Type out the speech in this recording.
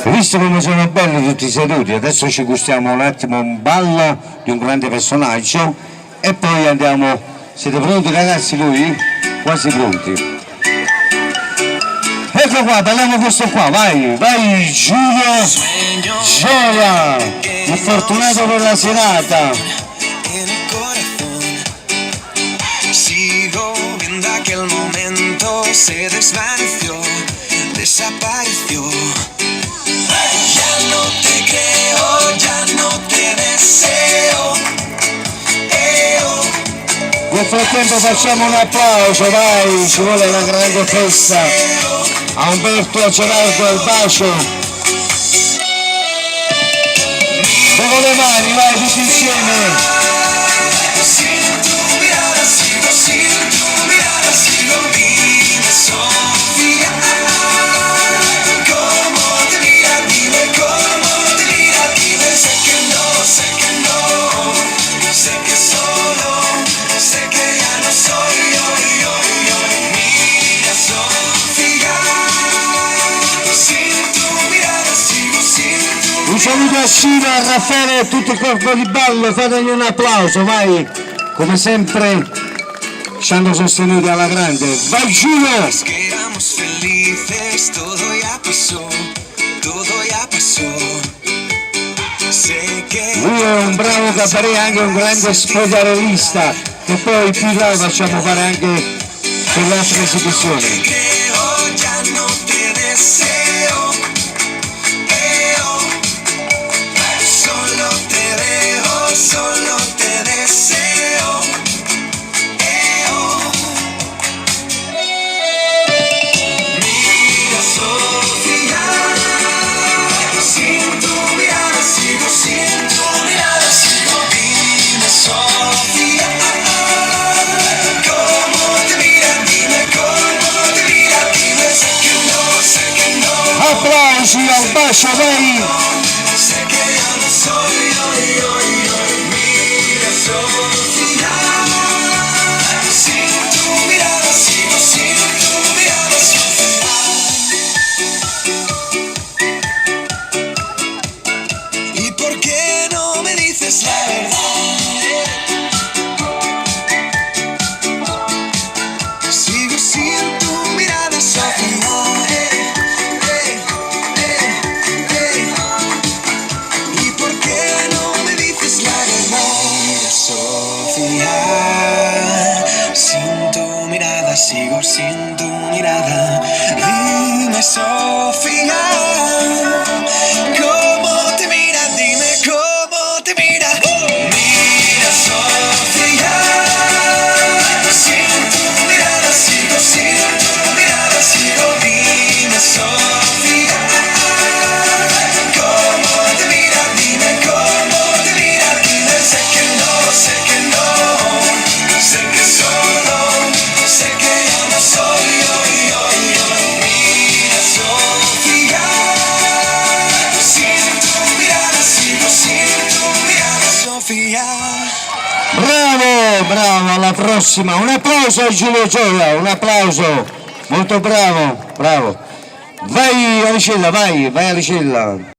Visto come sono belli tutti seduti, adesso ci gustiamo un attimo un ballo di un grande personaggio e poi andiamo. Siete pronti ragazzi lui? Quasi pronti. Ecco qua, parliamo questo qua, vai, vai Giulio Gioia, il fortunato per la serata. Sigo viendo aquel momento, se desvaneció, desapareció. Ya no te creo, ya no te deseo. Nel frattempo facciamo un applauso, vai, ci vuole una grande festa a Umberto, a Gerardo, al bacio. Con le mani, vai, tutti insieme. Un saluto a Sino, a Raffaele e a tutto il corpo di ballo, fategli un applauso, vai, come sempre ci hanno sostenuti alla grande, vai Giulio! Lui è un bravo cabaret, anche un grande spogliarellista, che poi più là facciamo fare anche per le altre esibizioni. Applausi al bacio, vai! ¿Y por qué no me dices la verdad? Sigo sin tu mirada, Sofía. Sigo sin tu mirada. Dime, Sofía, ¿cómo te mira? Dime cómo te mira. Mira, Sofía, sin tu mirada, sigo sin tu mirada, sigo. Dime, Sofía, ¿cómo te mira? Dime cómo te mira. Dime, sé que no, sé que no, sé que solo, sé que soy yo, mira Sofía, sin tu mirada, sigo sin tu mirada, Sofía. Bravo, bravo, alla prossima, un applauso a Giulio Gioia, un applauso, molto bravo, bravo. Vai Alicella, vai, vai Alicella.